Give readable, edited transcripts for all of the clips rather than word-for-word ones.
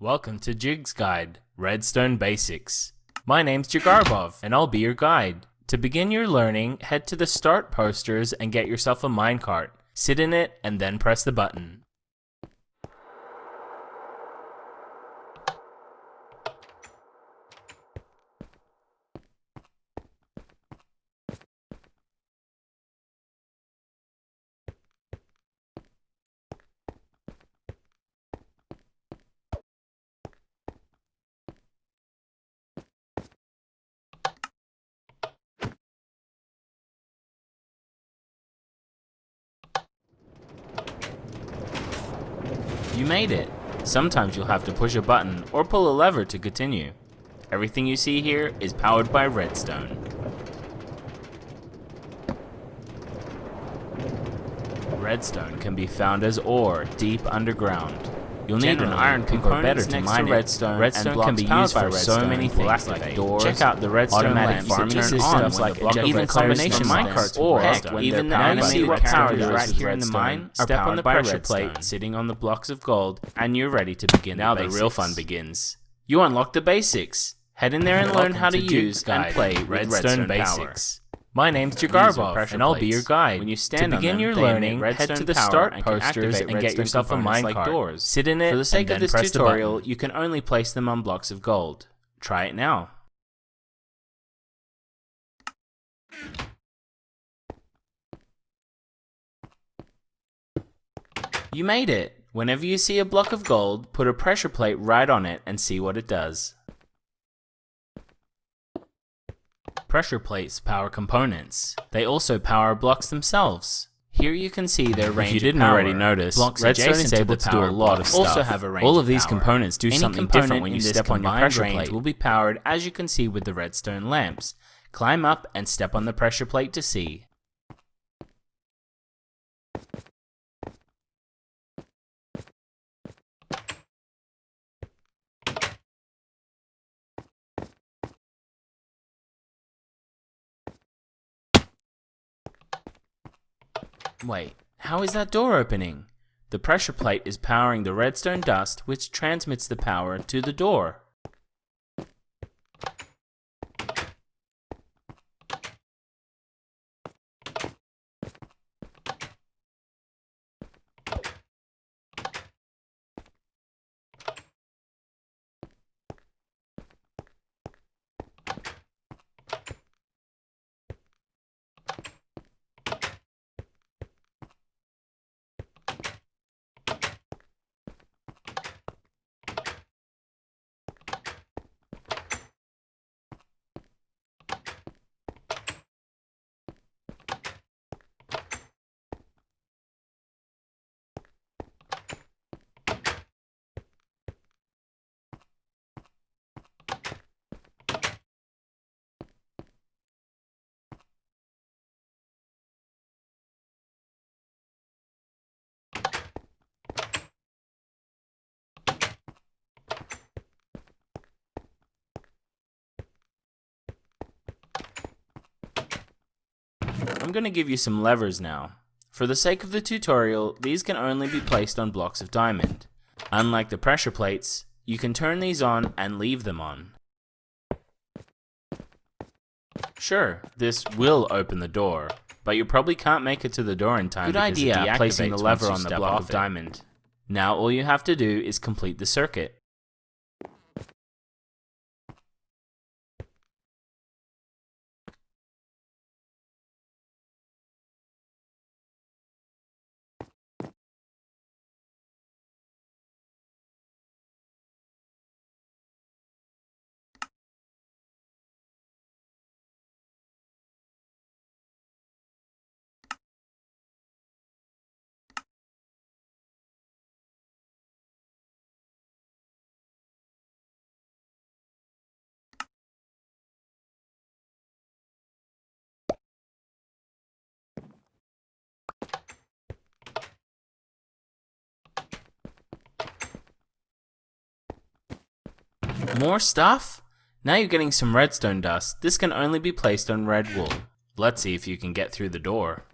Welcome to Jig's Guide, Redstone Basics. My name's Jigarbov, and I'll be your guide. To begin your learning, head to the start posters and get yourself a minecart. Sit in it and then press the button. You made it! Sometimes you'll have to push a button or pull a lever to continue. Everything you see here is powered by redstone. Redstone can be found as ore deep underground. You'll need an iron pick or better to mine it. Redstone can be used for so many things like doors. Check out the redstone automatic farming systems like even combination minecarts or heck, even the animated characters right here in the mine are powered by pressure plate sitting on the blocks of gold, and you're ready to begin. Now the real fun begins. You unlock the basics. Head in there and learn how to use and play Redstone Basics. My name's Jigarbov, and I'll be your guide. When you stand to begin your learning, head to the start posters and get yourself a minecart. Sit in it. For the sake of this tutorial, you can only place them on blocks of gold. Try it now. You made it! Whenever you see a block of gold, put a pressure plate right on it and see what it does. Pressure plates power components. They also power blocks themselves. Here you can see their range of power. If you didn't already notice, Redstone is able to do a lot of stuff. Also have a range All of these components do something different when you step on your pressure plate. Will be powered, as you can see with the redstone lamps. Climb up and step on the pressure plate to see. Wait, how is that door opening? The pressure plate is powering the redstone dust, which transmits the power to the door. I'm going to give you some levers now. For the sake of the tutorial, these can only be placed on blocks of diamond. Unlike the pressure plates, you can turn these on and leave them on. Sure, this will open the door, but you probably can't make it to the door in time. Good idea placing the lever on the block of diamond. Now all you have to do is complete the circuit. More stuff? Now you're getting some redstone dust. This can only be placed on red wool. Let's see if you can get through the door.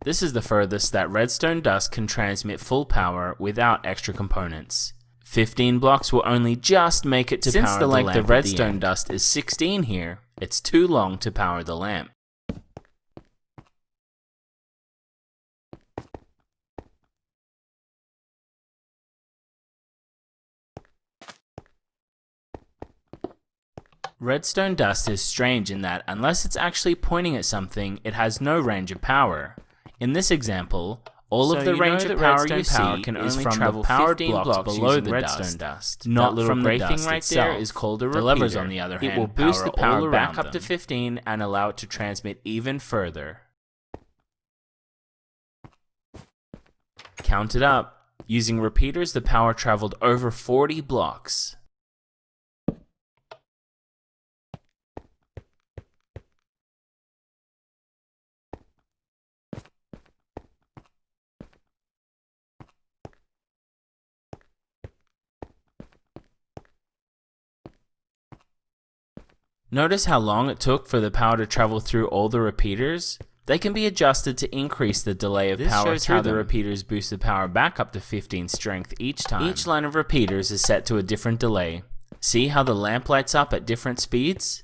This is the furthest that redstone dust can transmit full power without extra components. 15 blocks will only just make it to power the lamp. Since the length of redstone dust is 16 here, it's too long to power the lamp. Redstone dust is strange in that unless it's actually pointing at something, it has no range of power. In this example, all of the range of power you see can only travel 15 blocks below the redstone dust. Not from the dust right there is called a repeater. The levers, on the other hand, will boost the power back up to 15 and allow it to transmit even further. Count it up. Using repeaters, the power traveled over 40 blocks. Notice how long it took for the power to travel through all the repeaters? They can be adjusted to increase the delay of power. This shows how the repeaters boost the power back up to 15 strength each time. Each line of repeaters is set to a different delay. See how the lamp lights up at different speeds?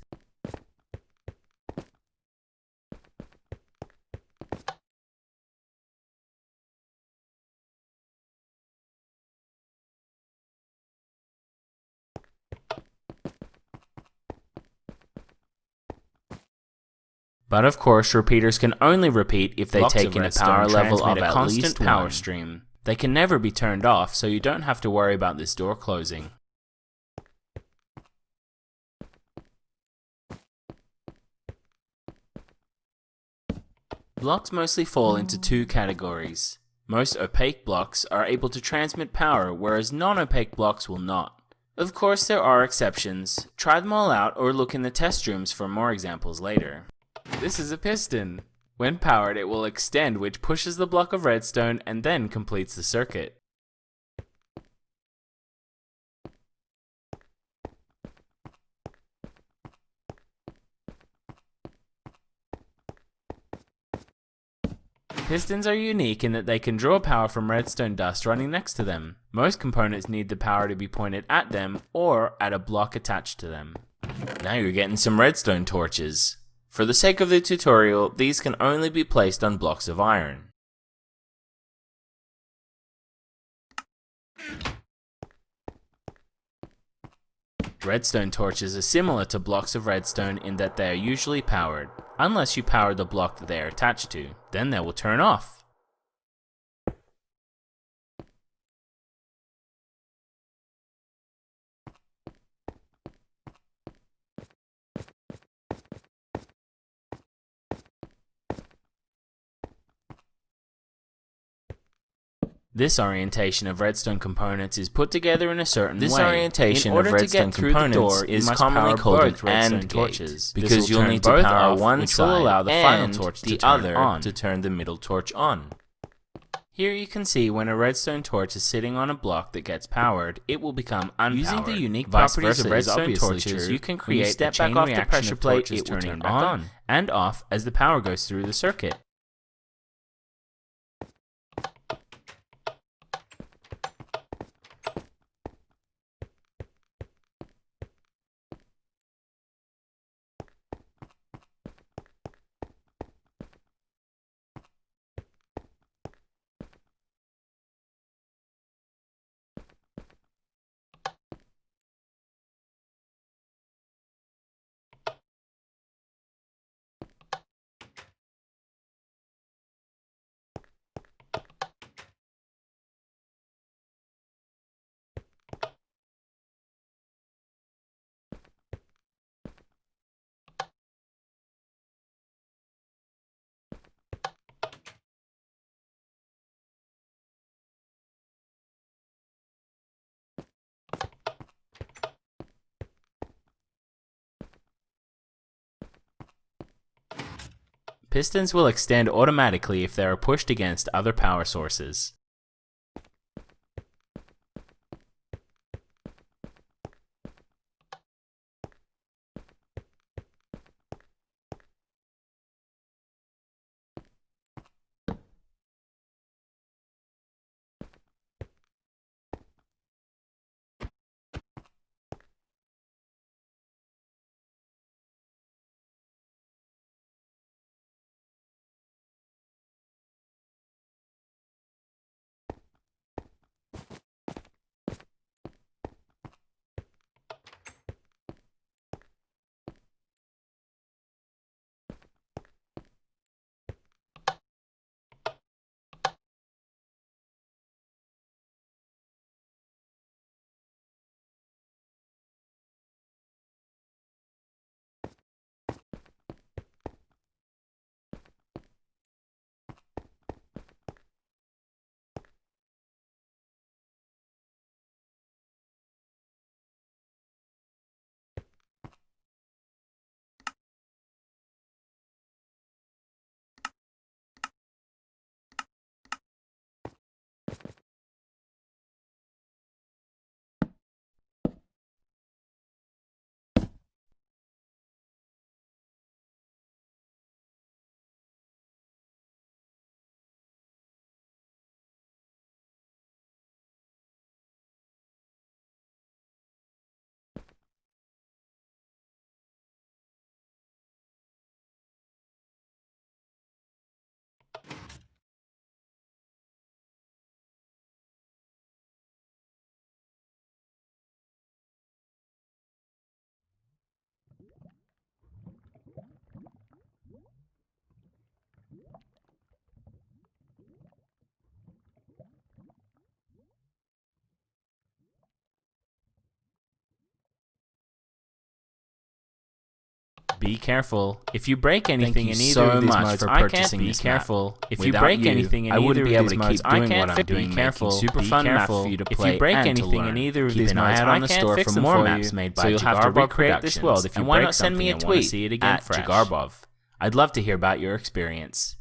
But of course, repeaters can only repeat if they take in a power level of a constant power stream. They can never be turned off, so you don't have to worry about this door closing. Blocks mostly fall into two categories. Most opaque blocks are able to transmit power, whereas non-opaque blocks will not. Of course, there are exceptions. Try them all out or look in the test rooms for more examples later. This is a piston. When powered, it will extend, which pushes the block of redstone and then completes the circuit. Pistons are unique in that they can draw power from redstone dust running next to them. Most components need the power to be pointed at them or at a block attached to them. Now you're getting some redstone torches. For the sake of the tutorial, these can only be placed on blocks of iron. Redstone torches are similar to blocks of redstone in that they are usually powered, unless you power the block that they are attached to, then they will turn off. This orientation of redstone components is put together in a certain way. This orientation of redstone components is commonly called an AND torches, because you'll need to power one side and the other to turn the middle torch on. Here you can see when a redstone torch is sitting on a block that gets powered, it will become unpowered. Using the unique properties of redstone torches, you can create a chain reaction of pressure plate, it will turn on and off as the power goes through the circuit. Pistons will extend automatically if they are pushed against other power sources. Be careful. If you break anything in either of these modes, I can't. Be careful. If you break anything in either of these modes, I can't fix them. Be careful. Super fun map for you to play. If you break anything in either of these modes, I can't fix them for you. So you'll have to recreate this world. If you break something and want to see it again fresh. I'd love to hear about your experience.